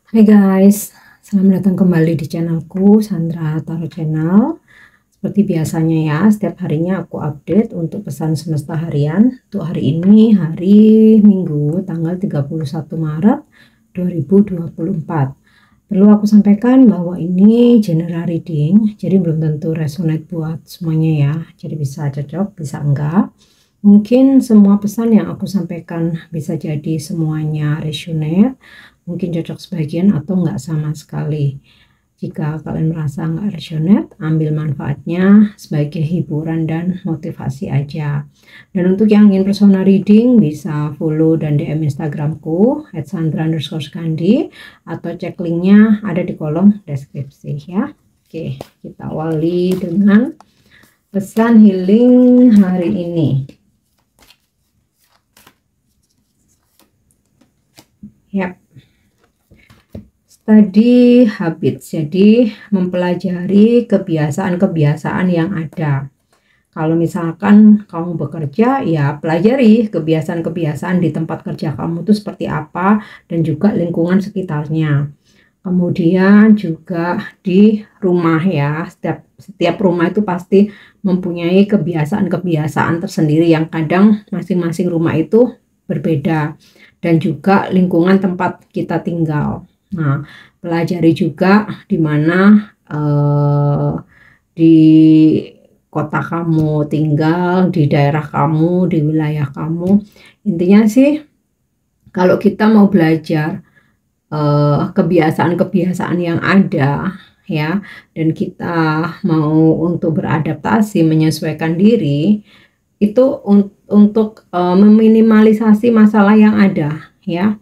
Hai guys, selamat datang kembali di channelku Sandra Tarot Channel. Seperti biasanya ya, setiap harinya aku update untuk pesan semesta harian. Untuk hari ini, hari Minggu, tanggal 31 Maret 2024. Perlu aku sampaikan bahwa ini general reading, jadi belum tentu resonate buat semuanya ya. Jadi bisa cocok, bisa enggak. Mungkin semua pesan yang aku sampaikan bisa jadi semuanya resonate, mungkin cocok sebagian atau enggak sama sekali. Jika kalian merasa enggak resonate, ambil manfaatnya sebagai hiburan dan motivasi aja. Dan untuk yang ingin personal reading bisa follow dan DM Instagramku @sandra_skandi atau cek linknya ada di kolom deskripsi ya. Oke, kita awali dengan pesan healing hari ini. Yap. Study habits, jadi mempelajari kebiasaan-kebiasaan yang ada. Kalau misalkan kamu bekerja, ya pelajari kebiasaan-kebiasaan di tempat kerja kamu itu seperti apa dan juga lingkungan sekitarnya. Kemudian juga di rumah ya, setiap rumah itu pasti mempunyai kebiasaan-kebiasaan tersendiri yang kadang masing-masing rumah itu berbeda, dan juga lingkungan tempat kita tinggal. Nah, pelajari juga di mana di kota kamu tinggal, di daerah kamu, di wilayah kamu. Intinya sih, kalau kita mau belajar kebiasaan-kebiasaan yang ada ya, dan kita mau untuk beradaptasi, menyesuaikan diri, itu untuk meminimalisasi masalah yang ada ya.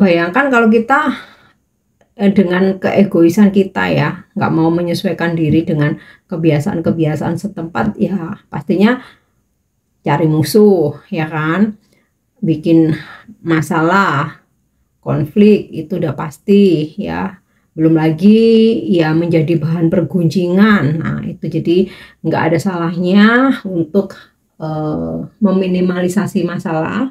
Bayangkan kalau kita dengan keegoisan kita ya, nggak mau menyesuaikan diri dengan kebiasaan-kebiasaan setempat, ya pastinya cari musuh ya kan, bikin masalah, konflik itu udah pasti ya. Belum lagi ya menjadi bahan pergunjingan. Nah itu jadi nggak ada salahnya untuk meminimalisasi masalah,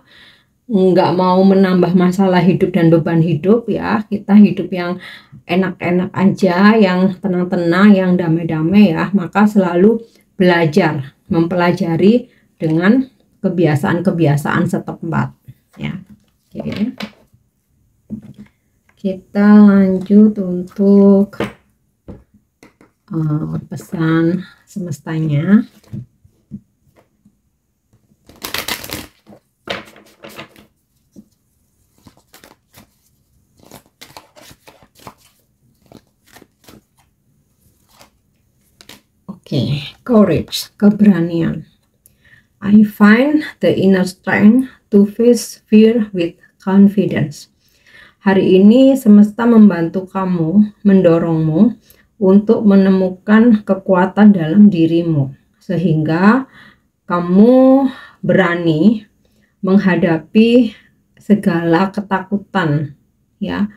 nggak mau menambah masalah hidup dan beban hidup ya. Kita hidup yang enak-enak aja, yang tenang-tenang, yang damai-damai ya. Maka selalu belajar, mempelajari dengan kebiasaan-kebiasaan setempat ya. Oke. Kita lanjut untuk pesan semestanya. Oke, courage, keberanian. I find the inner strength to face fear with confidence. Hari ini semesta membantu kamu, mendorongmu untuk menemukan kekuatan dalam dirimu, sehingga kamu berani menghadapi segala ketakutan ya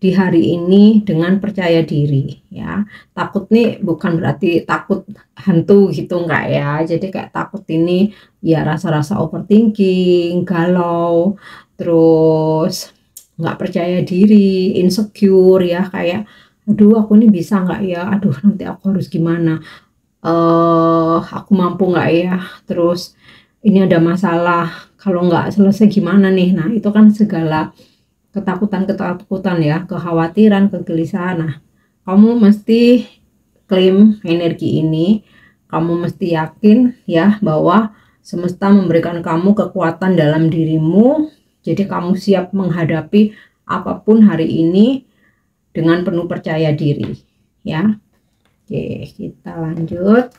di hari ini dengan percaya diri ya. Takut nih bukan berarti takut hantu gitu, enggak ya. Jadi kayak takut ini ya rasa-rasa overthinking, galau, terus nggak percaya diri, insecure ya, kayak aduh aku ini bisa nggak ya, aduh nanti aku harus gimana, aku mampu nggak ya, terus ini ada masalah kalau nggak selesai gimana nih. Nah itu kan segala ketakutan ya, kekhawatiran, kegelisahan. Nah kamu mesti klaim energi ini, kamu mesti yakin ya bahwa semesta memberikan kamu kekuatan dalam dirimu. Jadi kamu siap menghadapi apapun hari ini dengan penuh percaya diri ya. Oke, kita lanjut.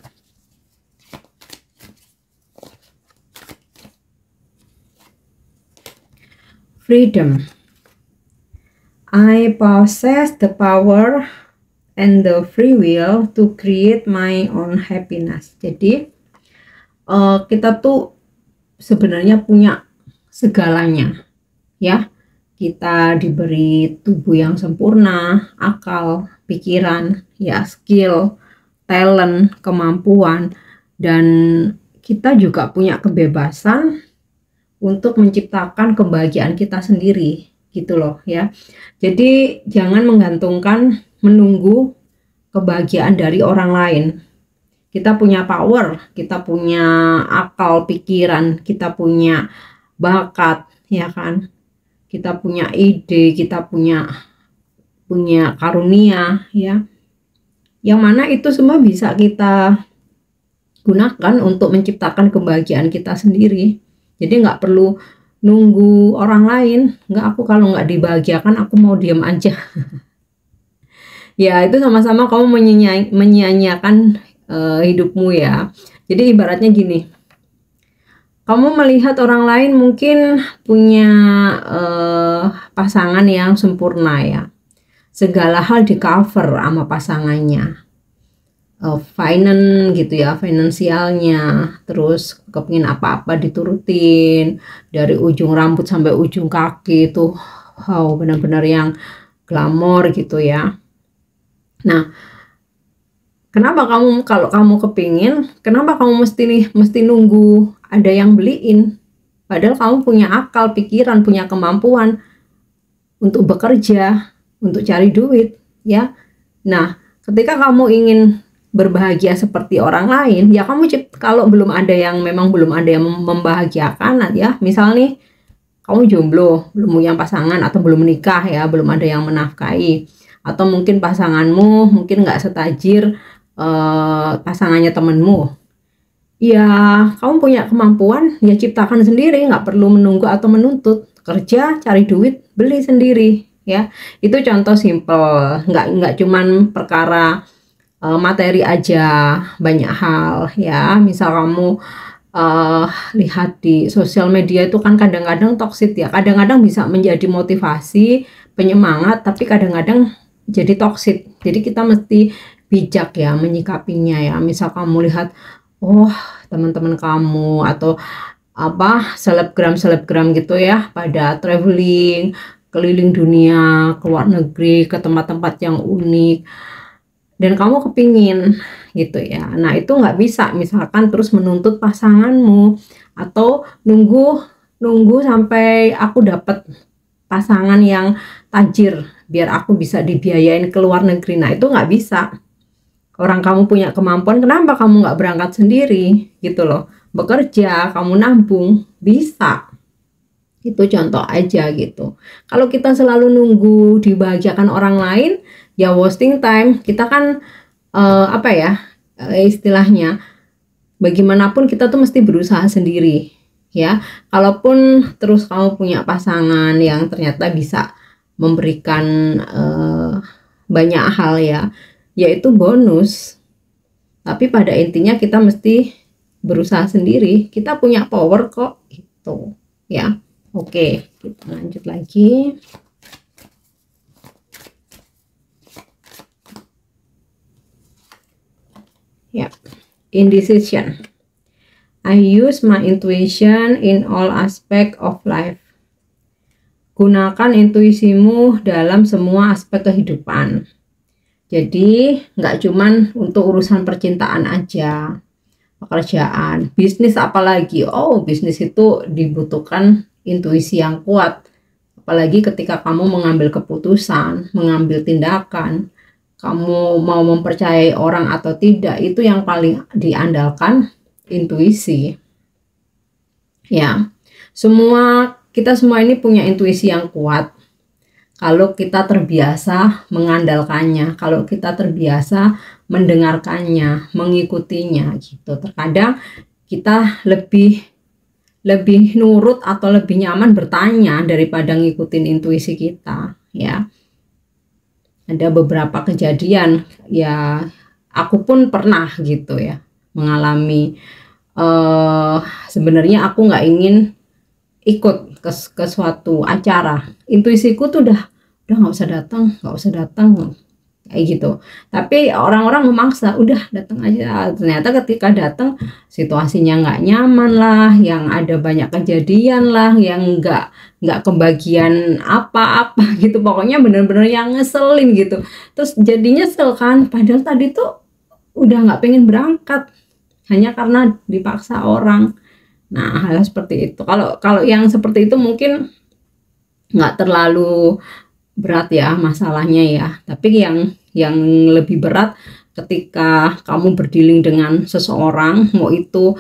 Freedom. I possess the power and the free will to create my own happiness. Jadi kita tuh sebenarnya punya segalanya ya. Kita diberi tubuh yang sempurna, akal, pikiran ya, skill, talent, kemampuan, dan kita juga punya kebebasan untuk menciptakan kebahagiaan kita sendiri gitu loh ya. Jadi jangan menggantungkan, menunggu kebahagiaan dari orang lain. Kita punya power, kita punya akal pikiran, kita punya bakat, ya kan? Kita punya ide, kita punya karunia, ya. Yang mana itu semua bisa kita gunakan untuk menciptakan kebahagiaan kita sendiri. Jadi nggak perlu nunggu orang lain. Nggak, aku kalau nggak dibahagiakan aku mau diam aja. Ya itu sama-sama kamu menyia-nyiakan hidupmu ya. Jadi ibaratnya gini, kamu melihat orang lain mungkin punya pasangan yang sempurna ya, segala hal di cover sama pasangannya, finance gitu ya, finansialnya, terus kepingin apa-apa diturutin, dari ujung rambut sampai ujung kaki itu, wow, benar-benar yang glamor gitu ya. Nah, kenapa kalau kamu kepingin, kenapa kamu mesti nunggu ada yang beliin? Padahal kamu punya akal, pikiran, punya kemampuan untuk bekerja, untuk cari duit, ya. Nah, ketika kamu ingin berbahagia seperti orang lain, ya kamu kalau memang belum ada yang membahagiakan, ya. Misal nih, kamu jomblo, belum punya pasangan atau belum menikah ya, belum ada yang menafkahi, atau mungkin pasanganmu mungkin nggak setajir pasangannya temenmu, ya kamu punya kemampuan, ya ciptakan sendiri, nggak perlu menunggu atau menuntut. Kerja, cari duit, beli sendiri ya. Itu contoh simple, nggak cuman perkara materi aja, banyak hal ya. Misal kamu lihat di sosial media itu kan kadang-kadang toksik ya, kadang-kadang bisa menjadi motivasi, penyemangat, tapi kadang-kadang jadi toksik. Jadi kita mesti bijak ya menyikapinya ya. Misal kamu lihat, oh teman-teman kamu atau selebgram gitu ya, pada traveling keliling dunia, ke luar negeri, ke tempat-tempat yang unik, dan kamu kepingin gitu ya. Nah itu nggak bisa misalkan terus menuntut pasanganmu atau nunggu sampai aku dapat pasangan yang tajir biar aku bisa dibiayain ke luar negeri. Nah itu nggak bisa. Orang kamu punya kemampuan, kenapa kamu nggak berangkat sendiri gitu loh, bekerja, kamu nabung, bisa. Itu contoh aja gitu. Kalau kita selalu nunggu dibahagiakan orang lain, ya wasting time. Kita kan istilahnya, bagaimanapun kita tuh mesti berusaha sendiri ya. Kalaupun terus kamu punya pasangan yang ternyata bisa memberikan banyak hal ya, yaitu bonus. Tapi pada intinya kita mesti berusaha sendiri. Kita punya power kok gitu ya. Oke, kita lanjut lagi. Ya, indecision. I use my intuition in all aspect of life. Gunakan intuisimu dalam semua aspek kehidupan. Jadi nggak cuman untuk urusan percintaan aja, pekerjaan, bisnis apalagi. Oh, bisnis itu dibutuhkan intuisi yang kuat. Apalagi ketika kamu mengambil keputusan, mengambil tindakan, kamu mau mempercayai orang atau tidak, itu yang paling diandalkan intuisi. Ya, kita semua ini punya intuisi yang kuat. Kalau kita terbiasa mengandalkannya, kalau kita terbiasa mendengarkannya, mengikutinya gitu. Terkadang kita lebih nurut atau lebih nyaman bertanya daripada ngikutin intuisi kita ya. Ada beberapa kejadian ya, aku pun pernah gitu ya mengalami, sebenarnya aku nggak ingin ikut ke suatu acara, intuisiku tuh udah nggak usah datang kayak gitu, tapi orang-orang memaksa, udah datang aja. Ternyata ketika datang situasinya nggak nyaman lah, yang ada banyak kejadian lah, yang nggak kebagian apa-apa gitu, pokoknya bener-bener yang ngeselin gitu. Terus jadinya nyesel kan, padahal tadi tuh udah nggak pengen berangkat hanya karena dipaksa orang. Nah hal seperti itu, kalau yang seperti itu mungkin nggak terlalu berat ya masalahnya ya, tapi yang lebih berat ketika kamu berdealing dengan seseorang, mau itu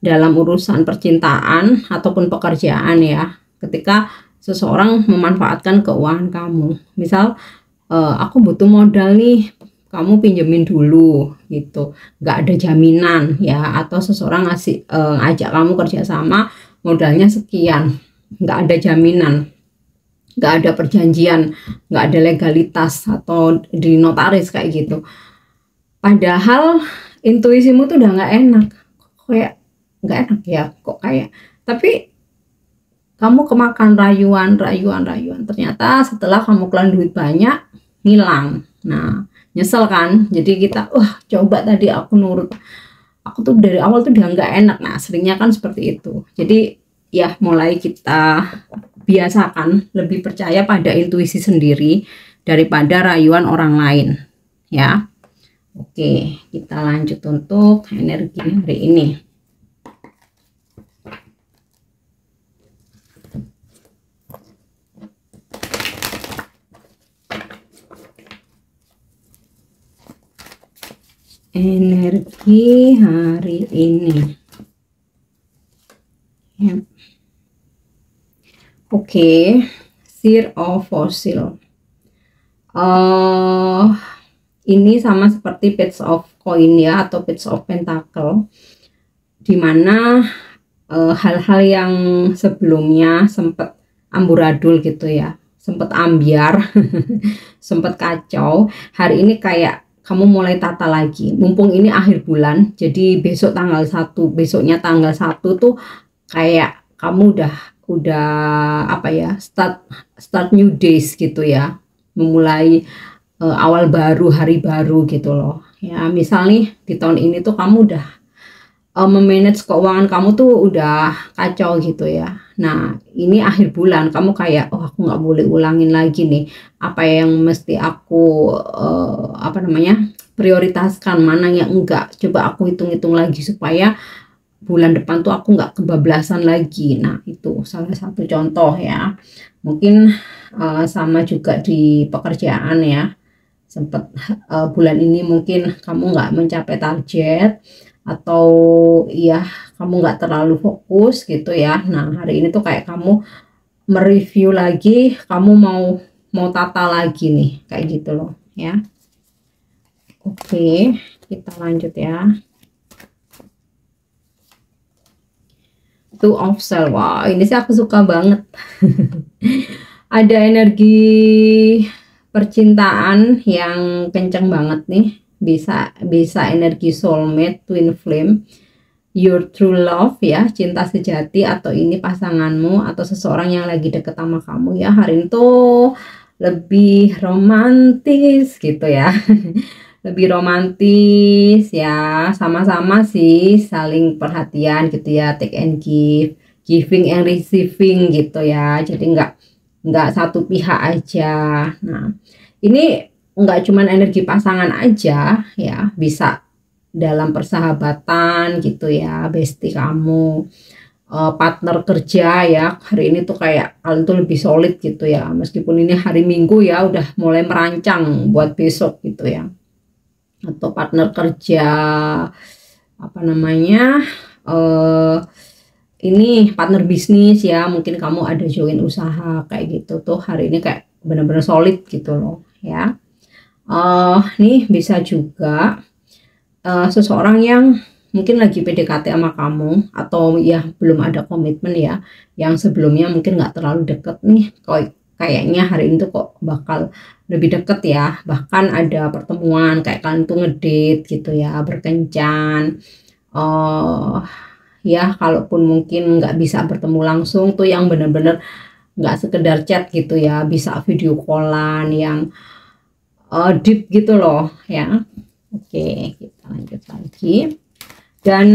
dalam urusan percintaan ataupun pekerjaan ya, ketika seseorang memanfaatkan keuangan kamu. Misal aku butuh modal nih, kamu pinjemin dulu gitu, nggak ada jaminan ya, atau seseorang ngasih ajak kamu kerjasama, modalnya sekian, nggak ada jaminan, nggak ada perjanjian, nggak ada legalitas atau di notaris kayak gitu. Padahal intuisimu tuh udah nggak enak, kayak nggak enak ya kok kayak, tapi kamu kemakan rayuan, ternyata setelah kamu keluar duit banyak hilang. Nah, nyesel kan? Jadi kita coba tadi aku nurut, aku tuh dari awal tuh udah nggak enak. Nah, seringnya kan seperti itu. Jadi ya mulai kita biasakan lebih percaya pada intuisi sendiri daripada rayuan orang lain ya. Oke, kita lanjut untuk energi hari ini. Energi hari ini. Ya. Oke, Seer of Fossil. Ini sama seperti Page of Coin ya, atau Page of Pentacle, dimana hal-hal yang sebelumnya sempat amburadul gitu ya, sempat ambiar, sempat kacau, hari ini kayak kamu mulai tata lagi, mumpung ini akhir bulan. Jadi besok tanggal 1, besoknya tanggal 1 tuh kayak kamu udah apa ya, start new days gitu ya, memulai awal baru, hari baru gitu loh ya. Misal nih di tahun ini tuh kamu udah memanage keuangan kamu tuh udah kacau gitu ya. Nah, ini akhir bulan kamu kayak aku nggak boleh ulangin lagi nih, apa yang mesti aku prioritaskan, mana yang enggak, coba aku hitung-hitung lagi supaya bulan depan tuh aku nggak kebablasan lagi. Nah, itu salah satu contoh ya. Mungkin sama juga di pekerjaan ya, sempat bulan ini mungkin kamu nggak mencapai target, atau ya kamu nggak terlalu fokus gitu ya. Nah, hari ini tuh kayak kamu mereview lagi, kamu mau tata lagi nih, kayak gitu loh ya. Oke, kita lanjut ya. Two of Swords. Wah, ini sih aku suka banget. Ada energi percintaan yang kenceng banget nih, bisa energi soulmate, twin flame, your true love ya, cinta sejati, atau ini pasanganmu atau seseorang yang lagi deket sama kamu ya. Hari ini tuh lebih romantis gitu ya. Lebih romantis ya, sama-sama sih saling perhatian gitu ya, take and give, giving and receiving gitu ya. Jadi nggak satu pihak aja. Nah, ini nggak cuman energi pasangan aja ya, bisa dalam persahabatan gitu ya, bestie kamu, partner kerja ya. Hari ini tuh kayak kalian tuh lebih solid gitu ya, meskipun ini hari Minggu ya, udah mulai merancang buat besok gitu ya. Atau partner kerja, apa namanya, ini partner bisnis ya, mungkin kamu ada join usaha kayak gitu tuh, hari ini kayak bener-bener solid gitu loh ya. Nih bisa juga seseorang yang mungkin lagi PDKT sama kamu, atau ya belum ada komitmen ya, yang sebelumnya mungkin nggak terlalu deket nih, kayaknya hari ini tuh kok bakal lebih deket ya, bahkan ada pertemuan kayak kalian tuh ngedate gitu ya, berkencan. Ya kalaupun mungkin nggak bisa bertemu langsung tuh, yang bener-bener nggak sekedar chat gitu ya, bisa video callan yang deep gitu loh ya. Oke, kita lanjut lagi. Dan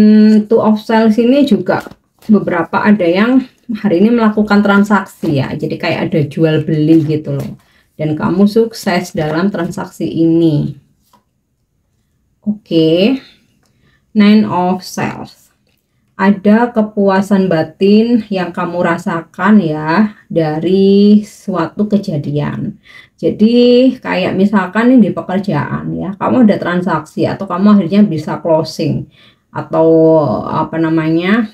Two of Swords ini juga beberapa ada yang hari ini melakukan transaksi ya, jadi kayak ada jual beli gitu loh, dan kamu sukses dalam transaksi ini. Oke, Nine of Swords. ada kepuasan batin yang kamu rasakan ya dari suatu kejadian. Jadi kayak misalkan ini di pekerjaan ya, kamu ada transaksi atau kamu akhirnya bisa closing atau apa namanya,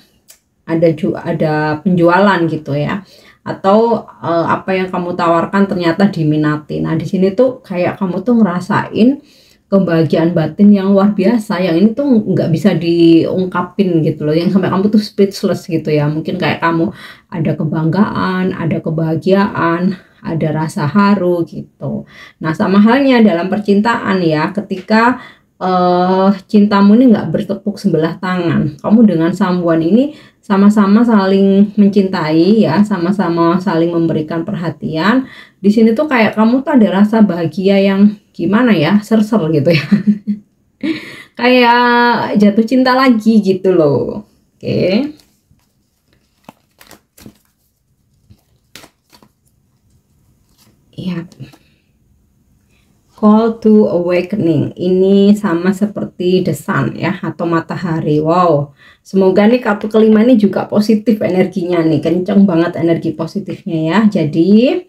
ada penjualan gitu ya, atau apa yang kamu tawarkan ternyata diminati. Nah di sini tuh kayak kamu tuh ngerasain kebahagiaan batin yang luar biasa, yang ini tuh nggak bisa diungkapin gitu loh, yang sampai kamu tuh speechless gitu ya. Mungkin kayak kamu ada kebanggaan, ada kebahagiaan, ada rasa haru gitu. Nah sama halnya dalam percintaan ya, ketika cintamu ini nggak bertepuk sebelah tangan, kamu dengan someone ini sama-sama saling mencintai ya, sama-sama saling memberikan perhatian. Di sini tuh kayak kamu tuh ada rasa bahagia yang gimana ya, ser-ser gitu ya. Kayak jatuh cinta lagi gitu loh. Oke. Ya. Call to awakening ini sama seperti the sun ya, atau matahari. Wow, semoga nih kartu kelima ini juga positif energinya nih, kenceng banget energi positifnya ya. Jadi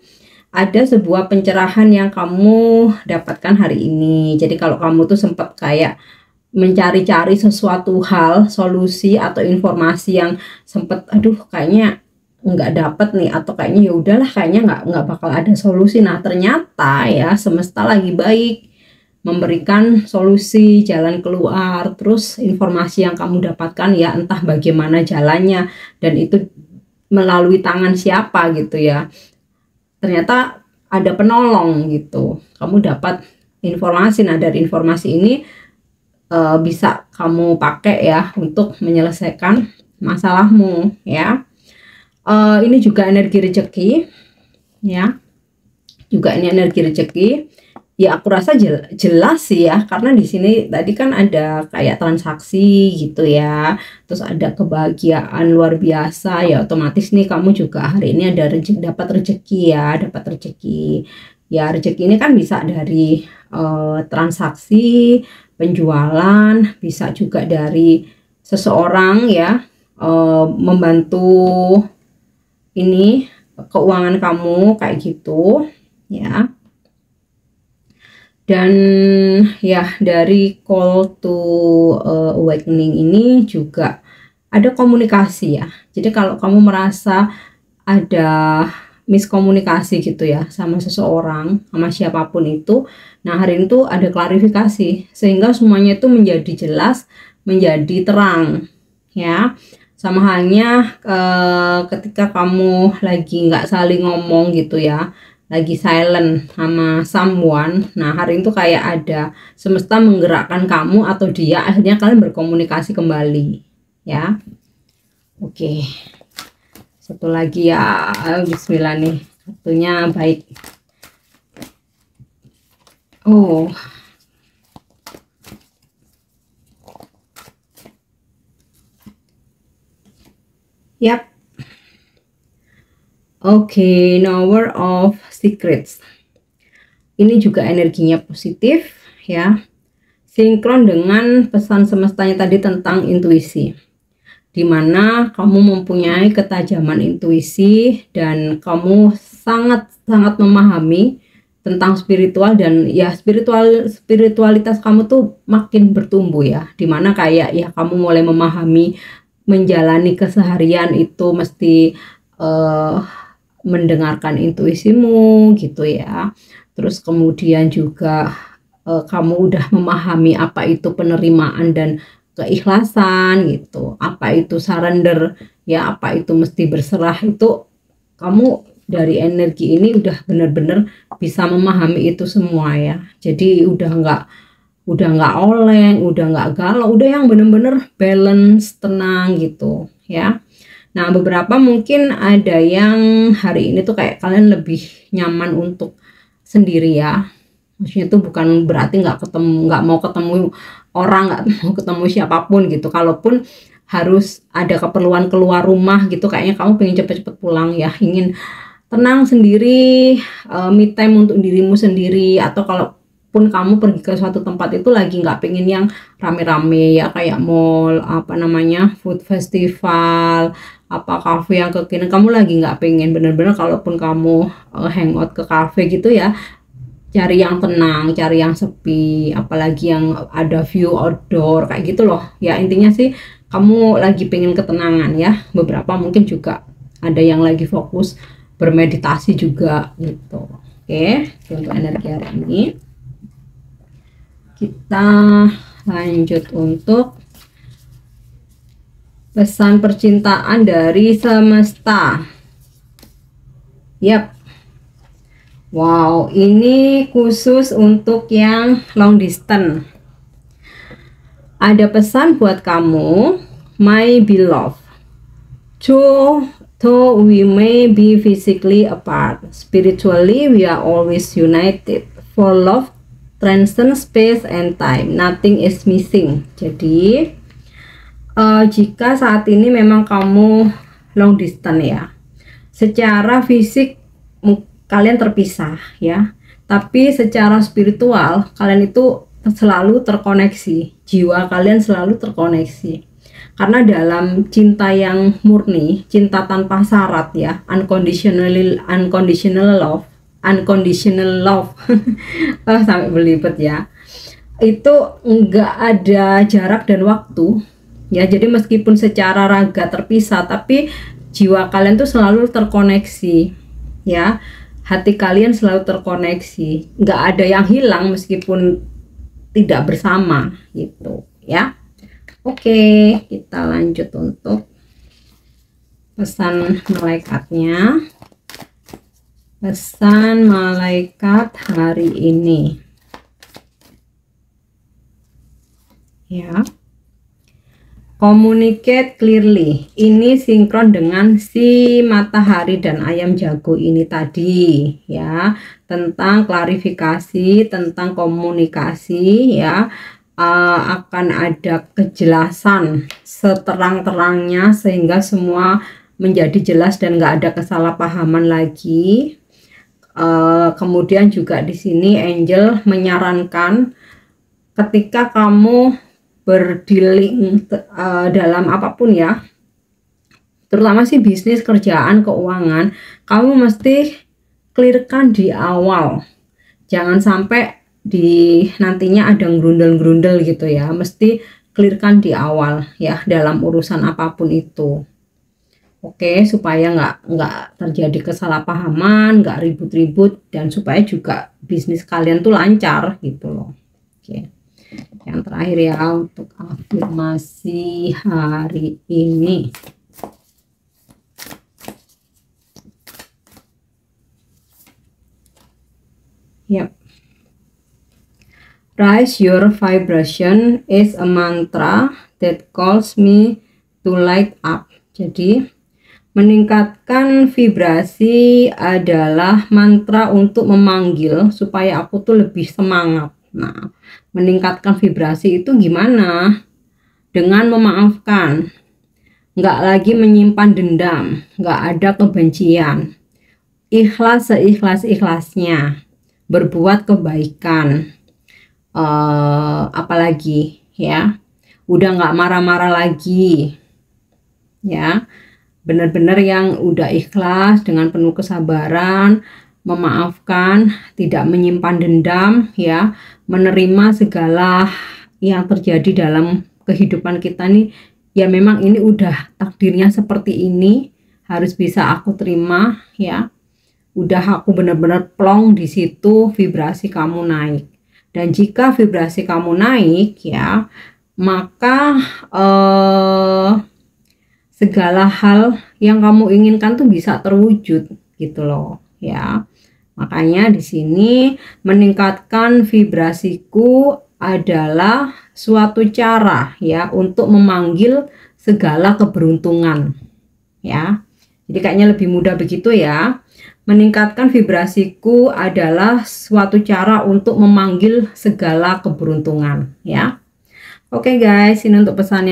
ada sebuah pencerahan yang kamu dapatkan hari ini. Jadi kalau kamu tuh sempat kayak mencari-cari sesuatu hal, solusi atau informasi yang sempat aduh kayaknya nggak dapet nih, atau kayaknya ya udahlah kayaknya nggak bakal ada solusi. Nah ternyata ya semesta lagi baik memberikan solusi, jalan keluar. Terus informasi yang kamu dapatkan ya entah bagaimana jalannya dan itu melalui tangan siapa gitu ya, ternyata ada penolong gitu, kamu dapat informasi. Nah dari informasi ini bisa kamu pakai ya untuk menyelesaikan masalahmu ya. Ini juga energi rezeki ya, juga ini energi rezeki ya. Aku rasa jelas sih ya, karena di sini tadi kan ada kayak transaksi gitu ya, terus ada kebahagiaan luar biasa ya, otomatis nih kamu juga hari ini ada dapat rezeki ya, dapat rezeki ya. Rezeki ini kan bisa dari transaksi, penjualan, bisa juga dari seseorang ya, membantu ini keuangan kamu kayak gitu ya. Dan ya dari call to awakening ini juga ada komunikasi ya. Jadi kalau kamu merasa ada miskomunikasi gitu ya sama seseorang, sama siapapun itu, nah hari ini tuh ada klarifikasi sehingga semuanya itu menjadi jelas, menjadi terang ya. Sama halnya ketika kamu lagi nggak saling ngomong gitu ya, lagi silent sama someone. Nah hari itu kayak ada semesta menggerakkan kamu atau dia, akhirnya kalian berkomunikasi kembali ya. Oke, satu lagi ya, bismillah nih kartunya baik. Oh, yap. Oke, Knower of Secrets. Ini juga energinya positif ya. Sinkron dengan pesan semestanya tadi tentang intuisi. Dimana kamu mempunyai ketajaman intuisi dan kamu sangat-sangat memahami tentang spiritual, dan ya spiritualitas kamu tuh makin bertumbuh ya. Dimana kayak ya kamu mulai memahami menjalani keseharian itu mesti mendengarkan intuisimu gitu ya. Terus kemudian juga kamu udah memahami apa itu penerimaan dan keikhlasan gitu, apa itu surrender ya, apa itu mesti berserah. Itu kamu dari energi ini udah bener-bener bisa memahami itu semua ya. Jadi udah nggak oleng, udah nggak galau, udah yang bener-bener balance, tenang gitu ya. Nah beberapa mungkin ada yang hari ini tuh kayak kalian lebih nyaman untuk sendiri ya. Maksudnya tuh bukan berarti nggak mau ketemu orang, nggak mau ketemu siapapun gitu. Kalaupun harus ada keperluan keluar rumah gitu, kayaknya kamu pengen cepet-cepet pulang ya, ingin tenang sendiri, me time untuk dirimu sendiri. Atau kalau kalaupun kamu pergi ke suatu tempat itu lagi nggak pengen yang rame-rame ya, kayak mall, apa namanya, food festival, apa kafe yang kekinian, kamu lagi nggak pengen. Bener-bener kalaupun kamu hangout ke kafe gitu ya, cari yang tenang, cari yang sepi, apalagi yang ada view outdoor kayak gitu loh ya. Intinya sih kamu lagi pengen ketenangan ya. Beberapa mungkin juga ada yang lagi fokus bermeditasi juga gitu. Oke, untuk energi hari ini kita lanjut untuk pesan percintaan dari semesta. Yap. Wow, ini khusus untuk yang long distance. Ada pesan buat kamu, my beloved. Though we may be physically apart, spiritually we are always united. For love transcends space and time, nothing is missing. Jadi jika saat ini memang kamu long distance ya, secara fisik kalian terpisah ya, tapi secara spiritual kalian itu selalu terkoneksi, jiwa kalian selalu terkoneksi. Karena dalam cinta yang murni, cinta tanpa syarat ya, unconditional love sampai belibet ya, itu enggak ada jarak dan waktu ya. Jadi meskipun secara raga terpisah, tapi jiwa kalian tuh selalu terkoneksi ya, hati kalian selalu terkoneksi, nggak ada yang hilang meskipun tidak bersama gitu ya. Oke, kita lanjut untuk pesan malaikatnya. Pesan malaikat hari ini ya. Communicate clearly. Ini sinkron dengan si matahari dan ayam jago ini tadi ya, tentang klarifikasi, tentang komunikasi ya. Akan ada kejelasan seterang-terangnya sehingga semua menjadi jelas dan nggak ada kesalahpahaman lagi. Kemudian juga di sini angel menyarankan ketika kamu berdealing dalam apapun ya, terutama sih bisnis, kerjaan, keuangan, kamu mesti clearkan di awal, jangan sampai di nantinya ada gerundel-gerundel gitu ya. Mesti clearkan di awal ya dalam urusan apapun itu. Oke, supaya nggak terjadi kesalahpahaman, nggak ribut-ribut, dan supaya juga bisnis kalian tuh lancar gitu loh. Oke, yang terakhir ya untuk afirmasi hari ini. Yap. Raise your vibration is a mantra that calls me to light up. Jadi meningkatkan vibrasi adalah mantra untuk memanggil supaya aku tuh lebih semangat. Nah, meningkatkan vibrasi itu gimana? Dengan memaafkan, nggak lagi menyimpan dendam, nggak ada kebencian, ikhlas seikhlas-ikhlasnya, berbuat kebaikan. Apalagi ya, udah nggak marah-marah lagi ya, benar-benar yang udah ikhlas dengan penuh kesabaran, memaafkan, tidak menyimpan dendam ya, menerima segala yang terjadi dalam kehidupan kita nih ya. Memang ini udah takdirnya seperti ini, harus bisa aku terima ya. Udah aku benar-benar plong di situ, vibrasi kamu naik. Dan jika vibrasi kamu naik ya, maka segala hal yang kamu inginkan tuh bisa terwujud gitu loh ya. Makanya di sini meningkatkan vibrasiku adalah suatu cara ya untuk memanggil segala keberuntungan ya. Jadi kayaknya lebih mudah begitu ya. Meningkatkan vibrasiku adalah suatu cara untuk memanggil segala keberuntungan ya. Oke guys, ini untuk pesan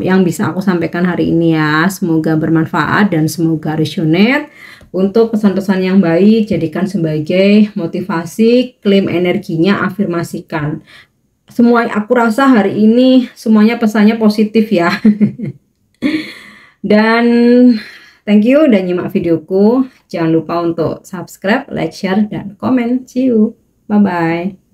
yang bisa aku sampaikan hari ini ya. Semoga bermanfaat dan semoga resonate. Untuk pesan-pesan yang baik, jadikan sebagai motivasi, klaim energinya, afirmasikan. Semua aku rasa hari ini semuanya pesannya positif ya. Dan thank you udah nyimak videoku. Jangan lupa untuk subscribe, like, share, dan komen. See you. Bye-bye.